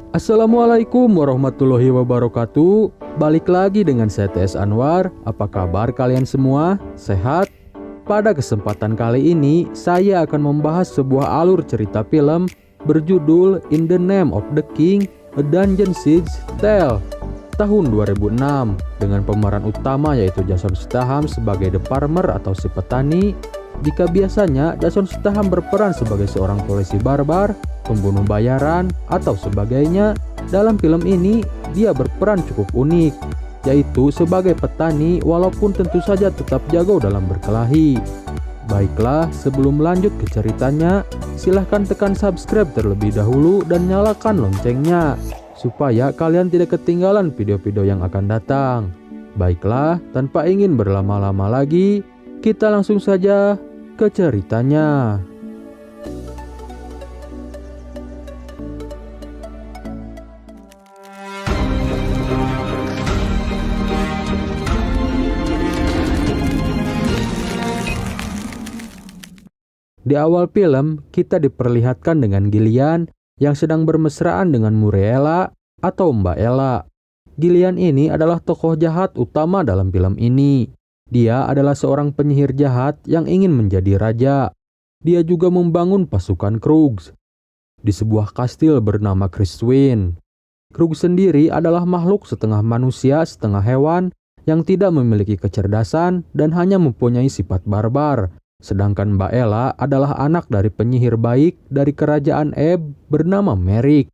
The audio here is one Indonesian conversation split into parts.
Assalamualaikum warahmatullahi wabarakatuh. Balik lagi dengan saya TS Anwar. Apa kabar kalian semua? Sehat? Pada kesempatan kali ini saya akan membahas sebuah alur cerita film berjudul In the Name of the King, A Dungeon Siege Tale tahun 2006 dengan pemeran utama yaitu Jason Statham sebagai The Farmer atau si petani. Jika biasanya Jason Statham berperan sebagai seorang polisi barbar, pembunuh bayaran, atau sebagainya, dalam film ini dia berperan cukup unik, yaitu sebagai petani walaupun tentu saja tetap jago dalam berkelahi. Baiklah, sebelum lanjut ke ceritanya, silahkan tekan subscribe terlebih dahulu dan nyalakan loncengnya, supaya kalian tidak ketinggalan video-video yang akan datang. Baiklah, tanpa ingin berlama-lama lagi, kita langsung saja ke ceritanya. Di awal film, kita diperlihatkan dengan Gillian yang sedang bermesraan dengan Muriela atau Mbak Ella. Gillian ini adalah tokoh jahat utama dalam film ini. Dia adalah seorang penyihir jahat yang ingin menjadi raja. Dia juga membangun pasukan Krugs di sebuah kastil bernama Christwyn. Krugs sendiri adalah makhluk setengah manusia, setengah hewan yang tidak memiliki kecerdasan dan hanya mempunyai sifat barbar. Sedangkan Mbak Ella adalah anak dari penyihir baik dari kerajaan Ebb bernama Merrick.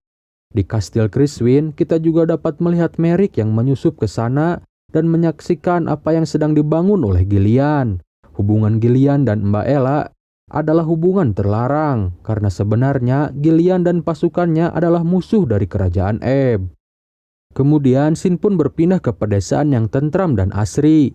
Di kastil Christwyn, kita juga dapat melihat Merrick yang menyusup ke sana dan menyaksikan apa yang sedang dibangun oleh Gillian. Hubungan Gillian dan Mbak Ella adalah hubungan terlarang karena sebenarnya Gillian dan pasukannya adalah musuh dari kerajaan Ebb. Kemudian scene pun berpindah ke pedesaan yang tentram dan asri.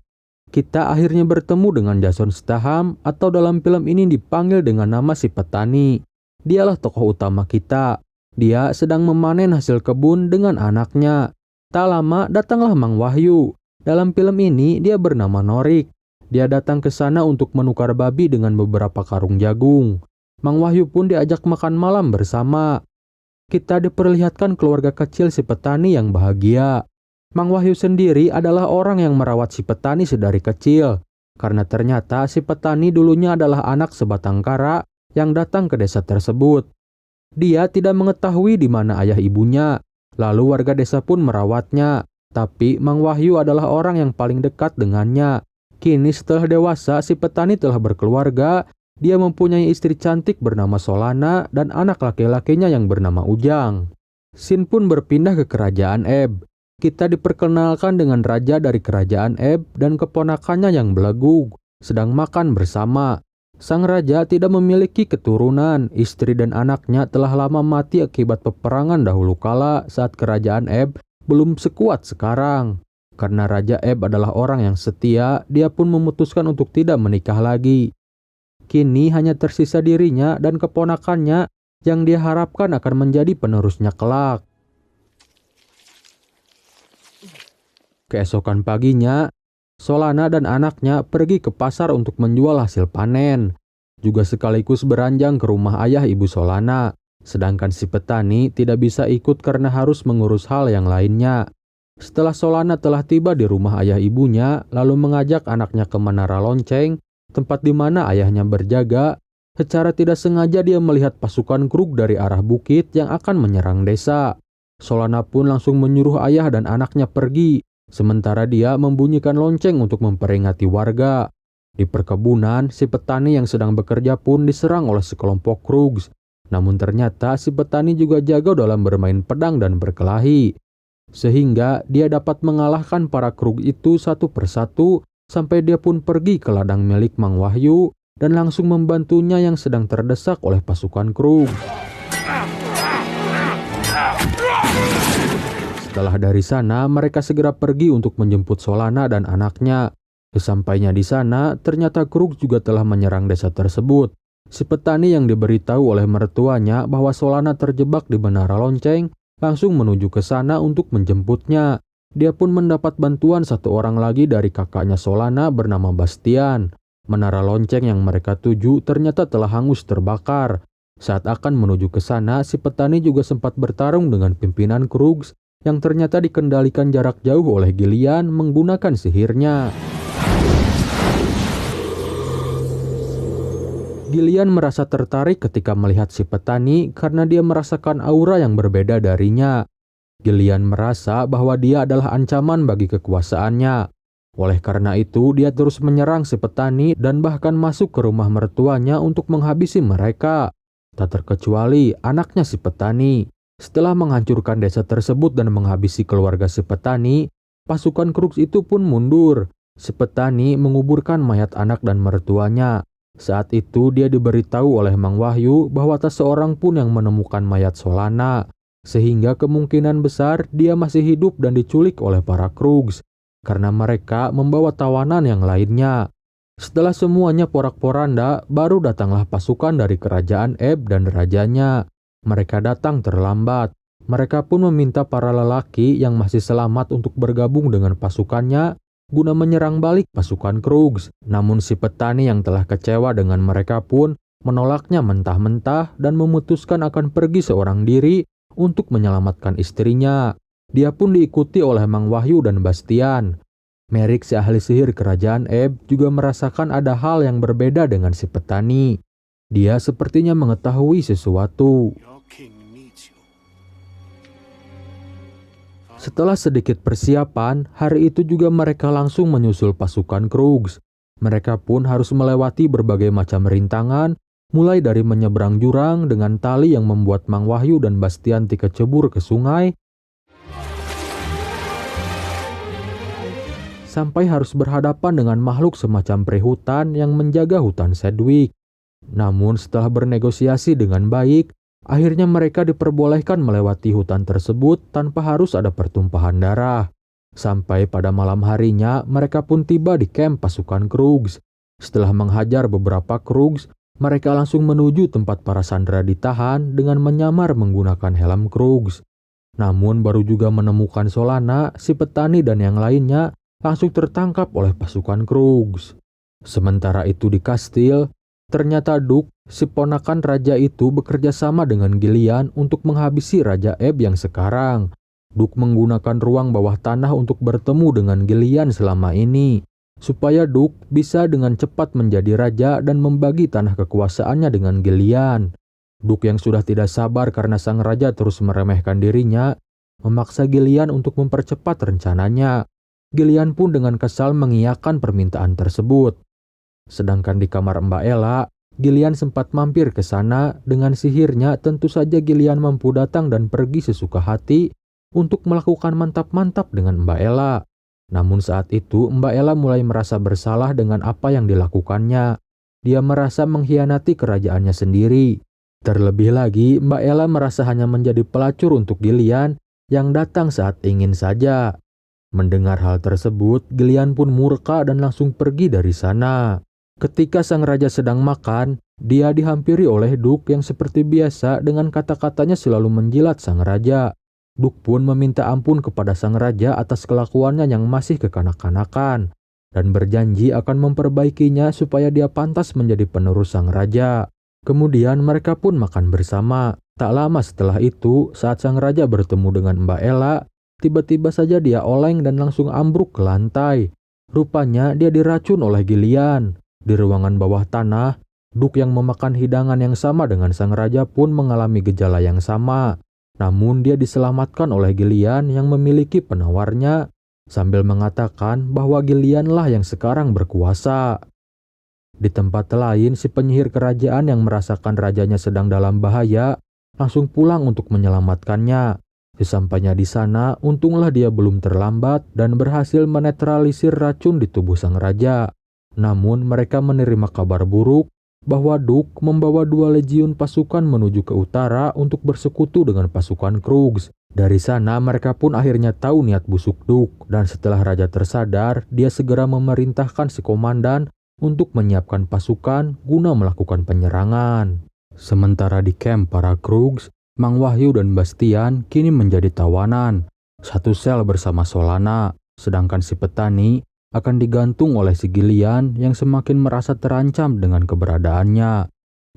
Kita akhirnya bertemu dengan Jason Statham atau dalam film ini dipanggil dengan nama si petani. Dialah tokoh utama kita. Dia sedang memanen hasil kebun dengan anaknya. Tak lama datanglah Mang Wahyu. Dalam film ini dia bernama Norik. Dia datang ke sana untuk menukar babi dengan beberapa karung jagung. Mang Wahyu pun diajak makan malam bersama. Kita diperlihatkan keluarga kecil si petani yang bahagia. Mang Wahyu sendiri adalah orang yang merawat si petani sedari kecil. Karena ternyata si petani dulunya adalah anak sebatang kara yang datang ke desa tersebut. Dia tidak mengetahui di mana ayah ibunya. Lalu warga desa pun merawatnya. Tapi Mang Wahyu adalah orang yang paling dekat dengannya. Kini setelah dewasa, si petani telah berkeluarga. Dia mempunyai istri cantik bernama Solana dan anak laki-lakinya yang bernama Ujang. Scene pun berpindah ke kerajaan Ebb. Kita diperkenalkan dengan raja dari kerajaan Ebb dan keponakannya yang belegug, sedang makan bersama. Sang raja tidak memiliki keturunan. Istri dan anaknya telah lama mati akibat peperangan dahulu kala saat kerajaan Ebb belum sekuat sekarang. Karena Raja Ebb adalah orang yang setia, dia pun memutuskan untuk tidak menikah lagi. Kini hanya tersisa dirinya dan keponakannya yang dia harapkan akan menjadi penerusnya kelak. Keesokan paginya, Solana dan anaknya pergi ke pasar untuk menjual hasil panen, juga sekaligus beranjang ke rumah ayah ibu Solana. Sedangkan si petani tidak bisa ikut karena harus mengurus hal yang lainnya. Setelah Solana telah tiba di rumah ayah ibunya, lalu mengajak anaknya ke Menara Lonceng, tempat di mana ayahnya berjaga, secara tidak sengaja dia melihat pasukan Krug dari arah bukit yang akan menyerang desa. Solana pun langsung menyuruh ayah dan anaknya pergi, sementara dia membunyikan lonceng untuk memperingati warga. Di perkebunan, si petani yang sedang bekerja pun diserang oleh sekelompok Krugs. Namun ternyata si petani juga jago dalam bermain pedang dan berkelahi. Sehingga dia dapat mengalahkan para Krug itu satu persatu sampai dia pun pergi ke ladang milik Mang Wahyu dan langsung membantunya yang sedang terdesak oleh pasukan Krug. Setelah dari sana, mereka segera pergi untuk menjemput Solana dan anaknya. Sesampainya di sana, ternyata Krug juga telah menyerang desa tersebut. Si petani yang diberitahu oleh mertuanya bahwa Solana terjebak di Menara Lonceng langsung menuju ke sana untuk menjemputnya. Dia pun mendapat bantuan satu orang lagi dari kakaknya Solana bernama Bastian. Menara lonceng yang mereka tuju ternyata telah hangus terbakar. Saat akan menuju ke sana, si petani juga sempat bertarung dengan pimpinan Krugs yang ternyata dikendalikan jarak jauh oleh Gillian menggunakan sihirnya. Gillian merasa tertarik ketika melihat si petani karena dia merasakan aura yang berbeda darinya. Gillian merasa bahwa dia adalah ancaman bagi kekuasaannya. Oleh karena itu, dia terus menyerang si petani dan bahkan masuk ke rumah mertuanya untuk menghabisi mereka. Tak terkecuali anaknya si petani. Setelah menghancurkan desa tersebut dan menghabisi keluarga si petani, pasukan Krugs itu pun mundur. Si petani menguburkan mayat anak dan mertuanya. Saat itu dia diberitahu oleh Mang Wahyu bahwa tak seorang pun yang menemukan mayat Solana, sehingga kemungkinan besar dia masih hidup dan diculik oleh para Krugs, karena mereka membawa tawanan yang lainnya. Setelah semuanya porak-poranda, baru datanglah pasukan dari kerajaan Eb dan rajanya. Mereka datang terlambat. Mereka pun meminta para lelaki yang masih selamat untuk bergabung dengan pasukannya guna menyerang balik pasukan Krugs. Namun si petani yang telah kecewa dengan mereka pun menolaknya mentah-mentah dan memutuskan akan pergi seorang diri untuk menyelamatkan istrinya. Dia pun diikuti oleh Mang Wahyu dan Bastian. Merrick, si ahli sihir kerajaan Eb, juga merasakan ada hal yang berbeda dengan si petani. Dia sepertinya mengetahui sesuatu. Setelah sedikit persiapan, hari itu juga mereka langsung menyusul pasukan Krugs. Mereka pun harus melewati berbagai macam rintangan, mulai dari menyeberang jurang dengan tali yang membuat Mang Wahyu dan Bastian kecebur ke sungai, sampai harus berhadapan dengan makhluk semacam peri hutan yang menjaga hutan Sedgwick. Namun setelah bernegosiasi dengan baik, akhirnya mereka diperbolehkan melewati hutan tersebut tanpa harus ada pertumpahan darah. Sampai pada malam harinya, mereka pun tiba di camp pasukan Krugs. Setelah menghajar beberapa Krugs, mereka langsung menuju tempat para sandera ditahan dengan menyamar menggunakan helm Krugs. Namun baru juga menemukan Solana, si petani dan yang lainnya langsung tertangkap oleh pasukan Krugs. Sementara itu di kastil, ternyata Duke, si ponakan raja itu bekerja sama dengan Gillian untuk menghabisi Raja Eb yang sekarang. Duke menggunakan ruang bawah tanah untuk bertemu dengan Gillian selama ini, supaya Duke bisa dengan cepat menjadi raja dan membagi tanah kekuasaannya dengan Gillian. Duke yang sudah tidak sabar karena sang raja terus meremehkan dirinya, memaksa Gillian untuk mempercepat rencananya. Gillian pun dengan kesal mengiyakan permintaan tersebut. Sedangkan di kamar Mbak Ella, Gillian sempat mampir ke sana. Dengan sihirnya tentu saja Gillian mampu datang dan pergi sesuka hati untuk melakukan mantap-mantap dengan Mbak Ella. Namun saat itu Mbak Ella mulai merasa bersalah dengan apa yang dilakukannya. Dia merasa mengkhianati kerajaannya sendiri. Terlebih lagi Mbak Ella merasa hanya menjadi pelacur untuk Gillian yang datang saat ingin saja. Mendengar hal tersebut, Gillian pun murka dan langsung pergi dari sana. Ketika sang raja sedang makan, dia dihampiri oleh Duke yang seperti biasa dengan kata-katanya selalu menjilat sang raja. Duke pun meminta ampun kepada sang raja atas kelakuannya yang masih kekanak-kanakan dan berjanji akan memperbaikinya supaya dia pantas menjadi penerus sang raja. Kemudian mereka pun makan bersama. Tak lama setelah itu, saat sang raja bertemu dengan Mbak Ella, tiba-tiba saja dia oleng dan langsung ambruk ke lantai. Rupanya dia diracun oleh Gillian. Di ruangan bawah tanah, Duke yang memakan hidangan yang sama dengan sang raja pun mengalami gejala yang sama. Namun dia diselamatkan oleh Gillian yang memiliki penawarnya, sambil mengatakan bahwa Gillian lah yang sekarang berkuasa. Di tempat lain, si penyihir kerajaan yang merasakan rajanya sedang dalam bahaya, langsung pulang untuk menyelamatkannya. Sesampainya di sana, untunglah dia belum terlambat dan berhasil menetralisir racun di tubuh sang raja. Namun mereka menerima kabar buruk bahwa Duke membawa 2 legiun pasukan menuju ke utara untuk bersekutu dengan pasukan Krugs. Dari sana mereka pun akhirnya tahu niat busuk Duke, dan setelah raja tersadar, dia segera memerintahkan si komandan untuk menyiapkan pasukan guna melakukan penyerangan. Sementara di camp para Krugs, Mang Wahyu dan Bastian kini menjadi tawanan, satu sel bersama Solana, sedangkan si petani akan digantung oleh si Gillian yang semakin merasa terancam dengan keberadaannya.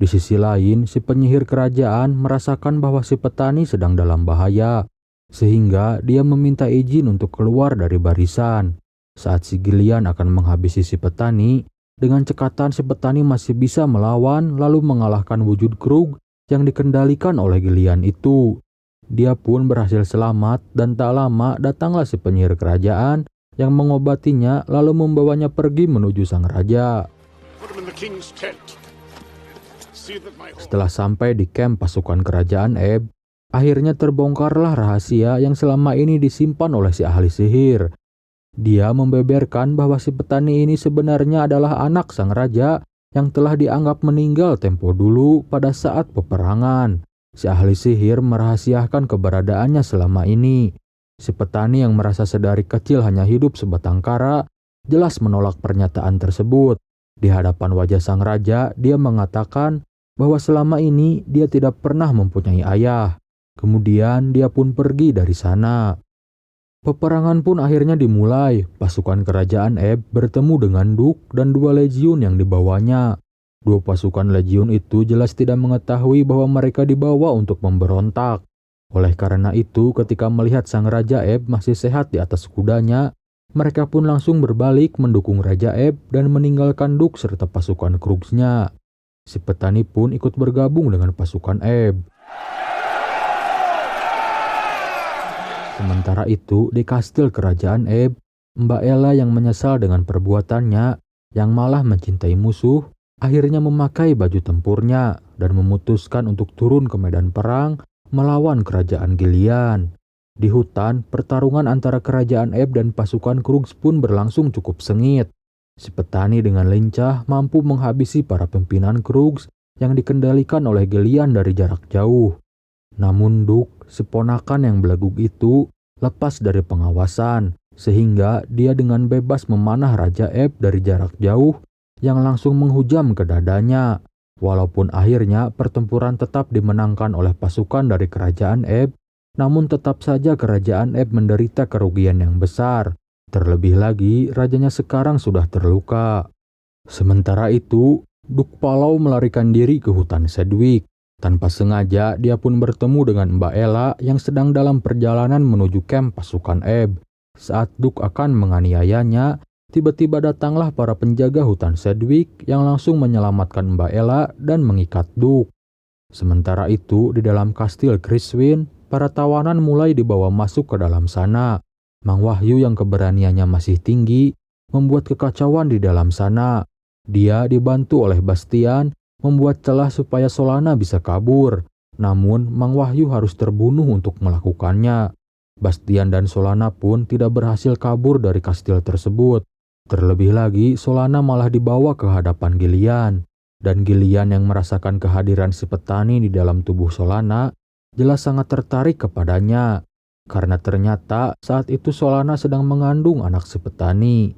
Di sisi lain, si penyihir kerajaan merasakan bahwa si petani sedang dalam bahaya, sehingga dia meminta izin untuk keluar dari barisan. Saat si Gillian akan menghabisi si petani, dengan cekatan si petani masih bisa melawan lalu mengalahkan wujud Krug yang dikendalikan oleh Gillian itu. Dia pun berhasil selamat dan tak lama datanglah si penyihir kerajaan yang mengobatinya lalu membawanya pergi menuju sang raja. Setelah sampai di kamp pasukan kerajaan Ebb, akhirnya terbongkarlah rahasia yang selama ini disimpan oleh si ahli sihir. Dia membeberkan bahwa si petani ini sebenarnya adalah anak sang raja yang telah dianggap meninggal tempo dulu pada saat peperangan. Si ahli sihir merahasiakan keberadaannya selama ini. Si petani yang merasa sedari kecil hanya hidup sebatang kara, jelas menolak pernyataan tersebut. Di hadapan wajah sang raja, dia mengatakan bahwa selama ini dia tidak pernah mempunyai ayah. Kemudian dia pun pergi dari sana. Peperangan pun akhirnya dimulai. Pasukan kerajaan Ebb bertemu dengan Duke dan 2 legiun yang dibawanya. 2 pasukan legiun itu jelas tidak mengetahui bahwa mereka dibawa untuk memberontak. Oleh karena itu, ketika melihat sang Raja Ebb masih sehat di atas kudanya, mereka pun langsung berbalik mendukung Raja Ebb dan meninggalkan Duke serta pasukan Krugsnya. Si petani pun ikut bergabung dengan pasukan Ebb. Sementara itu, di kastil kerajaan Ebb, Mbak Ella yang menyesal dengan perbuatannya, yang malah mencintai musuh, akhirnya memakai baju tempurnya dan memutuskan untuk turun ke medan perang melawan kerajaan Gillian. Di hutan, pertarungan antara kerajaan Ebb dan pasukan Krugs pun berlangsung cukup sengit. Si petani dengan lincah mampu menghabisi para pimpinan Krugs yang dikendalikan oleh Gillian dari jarak jauh. Namun Duke, si ponakan yang belaguk itu, lepas dari pengawasan, sehingga dia dengan bebas memanah Raja Ebb dari jarak jauh yang langsung menghujam ke dadanya. Walaupun akhirnya pertempuran tetap dimenangkan oleh pasukan dari kerajaan Ebb, namun tetap saja kerajaan Ebb menderita kerugian yang besar. Terlebih lagi, rajanya sekarang sudah terluka. Sementara itu, Duke Palau melarikan diri ke hutan Sedwick. Tanpa sengaja, dia pun bertemu dengan Mbak Ella yang sedang dalam perjalanan menuju kamp pasukan Ebb. Saat Duke akan menganiayanya, tiba-tiba datanglah para penjaga hutan Sedwick yang langsung menyelamatkan Mbak Ella dan mengikat Duke. Sementara itu, di dalam kastil Criswin, para tawanan mulai dibawa masuk ke dalam sana. Mang Wahyu yang keberaniannya masih tinggi, membuat kekacauan di dalam sana. Dia dibantu oleh Bastian, membuat celah supaya Solana bisa kabur. Namun, Mang Wahyu harus terbunuh untuk melakukannya. Bastian dan Solana pun tidak berhasil kabur dari kastil tersebut. Terlebih lagi, Solana malah dibawa ke hadapan Gillian. Dan Gillian yang merasakan kehadiran si petani di dalam tubuh Solana, jelas sangat tertarik kepadanya. Karena ternyata saat itu Solana sedang mengandung anak si petani.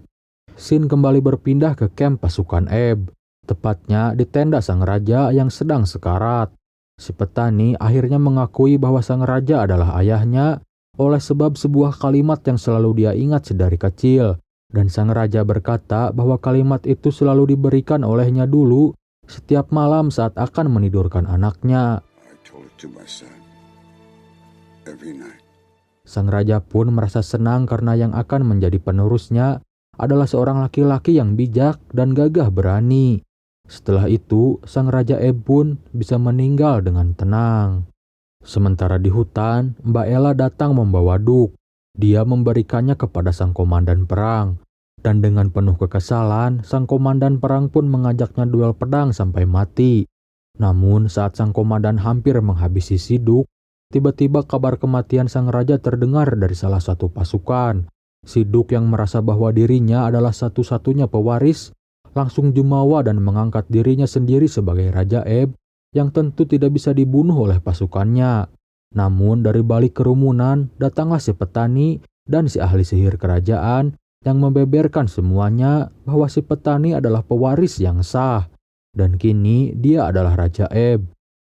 Scene kembali berpindah ke kamp pasukan Ebb, tepatnya di tenda sang raja yang sedang sekarat. Si petani akhirnya mengakui bahwa sang raja adalah ayahnya oleh sebab sebuah kalimat yang selalu dia ingat sedari kecil. Dan sang raja berkata bahwa kalimat itu selalu diberikan olehnya dulu setiap malam saat akan menidurkan anaknya. Sang raja pun merasa senang karena yang akan menjadi penerusnya adalah seorang laki-laki yang bijak dan gagah berani. Setelah itu, sang Raja Ebb pun bisa meninggal dengan tenang. Sementara di hutan, Mbak Ella datang membawa Duke. Dia memberikannya kepada sang komandan perang. Dan dengan penuh kekesalan, sang komandan perang pun mengajaknya duel pedang sampai mati. Namun saat sang komandan hampir menghabisi si Duke, tiba-tiba kabar kematian sang raja terdengar dari salah satu pasukan. Si Duke yang merasa bahwa dirinya adalah satu-satunya pewaris, langsung jumawa dan mengangkat dirinya sendiri sebagai Raja Ebb yang tentu tidak bisa dibunuh oleh pasukannya. Namun dari balik kerumunan datanglah si petani dan si ahli sihir kerajaan yang membeberkan semuanya bahwa si petani adalah pewaris yang sah dan kini dia adalah Raja Ebb.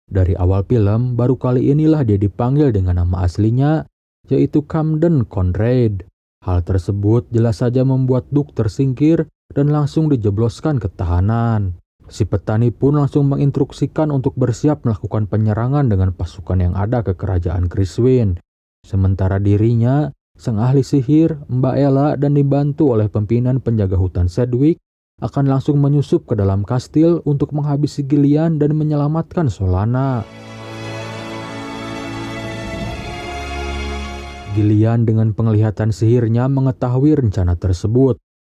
Dari awal film baru kali inilah dia dipanggil dengan nama aslinya yaitu Camden Conrad. Hal tersebut jelas saja membuat Duke tersingkir dan langsung dijebloskan ke tahanan. Si petani pun langsung menginstruksikan untuk bersiap melakukan penyerangan dengan pasukan yang ada ke kerajaan Criswin. Sementara dirinya, sang ahli sihir, Mbak Ella, dan dibantu oleh pimpinan penjaga hutan Sedgwick, akan langsung menyusup ke dalam kastil untuk menghabisi Gillian dan menyelamatkan Solana. Gillian dengan penglihatan sihirnya mengetahui rencana tersebut.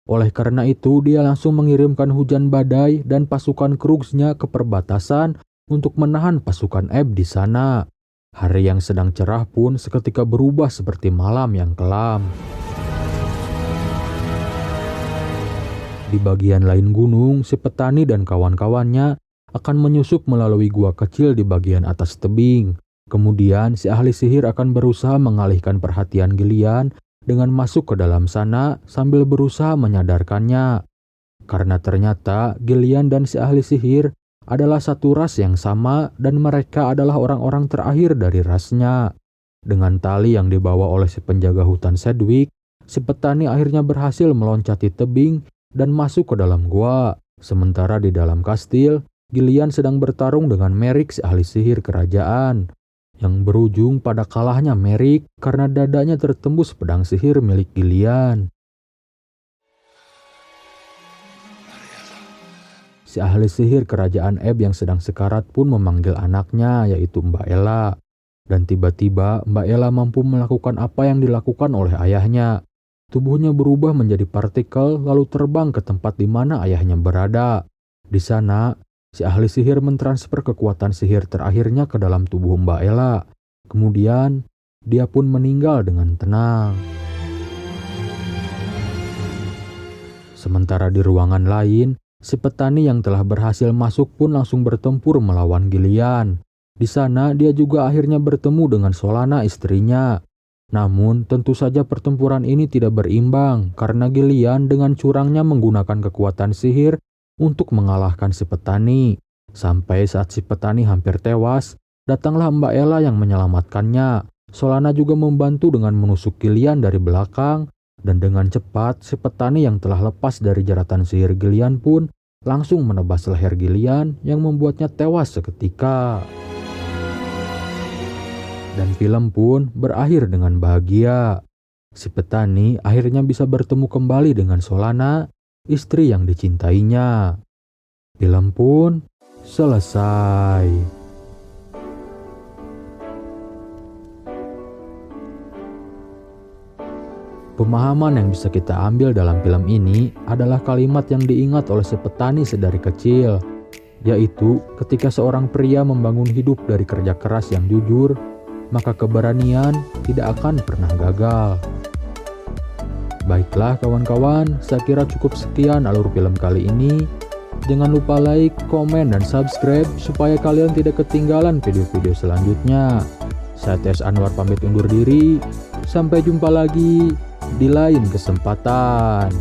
Oleh karena itu, dia langsung mengirimkan hujan badai dan pasukan Crooksnya ke perbatasan untuk menahan pasukan Ebb di sana. Hari yang sedang cerah pun seketika berubah seperti malam yang kelam. Di bagian lain gunung, si petani dan kawan-kawannya akan menyusup melalui gua kecil di bagian atas tebing. Kemudian, si ahli sihir akan berusaha mengalihkan perhatian Gillian dengan masuk ke dalam sana sambil berusaha menyadarkannya. Karena ternyata Gillian dan si ahli sihir adalah satu ras yang sama dan mereka adalah orang-orang terakhir dari rasnya. Dengan tali yang dibawa oleh si penjaga hutan Sedgwick, si petani akhirnya berhasil meloncati tebing dan masuk ke dalam gua. Sementara di dalam kastil, Gillian sedang bertarung dengan Merrick, si ahli sihir kerajaan, yang berujung pada kalahnya Merrick karena dadanya tertembus pedang sihir milik Gillian. Si ahli sihir kerajaan Ebb yang sedang sekarat pun memanggil anaknya, yaitu Mbak Ella. Dan tiba-tiba Mbak Ella mampu melakukan apa yang dilakukan oleh ayahnya. Tubuhnya berubah menjadi partikel lalu terbang ke tempat di mana ayahnya berada. Di sana, si ahli sihir mentransfer kekuatan sihir terakhirnya ke dalam tubuh Mbak Ella. Kemudian, dia pun meninggal dengan tenang. Sementara di ruangan lain, si petani yang telah berhasil masuk pun langsung bertempur melawan Gillian. Di sana, dia juga akhirnya bertemu dengan Solana, istrinya. Namun, tentu saja pertempuran ini tidak berimbang karena Gillian dengan curangnya menggunakan kekuatan sihir untuk mengalahkan si petani. Sampai saat si petani hampir tewas, datanglah Mbak Ella yang menyelamatkannya. Solana juga membantu dengan menusuk Gillian dari belakang, dan dengan cepat si petani yang telah lepas dari jeratan sihir Gillian pun langsung menebas leher Gillian yang membuatnya tewas seketika. Dan film pun berakhir dengan bahagia. Si petani akhirnya bisa bertemu kembali dengan Solana, istri yang dicintainya. Film pun selesai. Pemahaman yang bisa kita ambil dalam film ini adalah kalimat yang diingat oleh si petani sedari kecil, yaitu ketika seorang pria membangun hidup dari kerja keras yang jujur, maka keberanian tidak akan pernah gagal. Baiklah kawan-kawan, saya kira cukup sekian alur film kali ini. Jangan lupa like, komen, dan subscribe supaya kalian tidak ketinggalan video-video selanjutnya. Saya Tes Anwar pamit undur diri. Sampai jumpa lagi di lain kesempatan.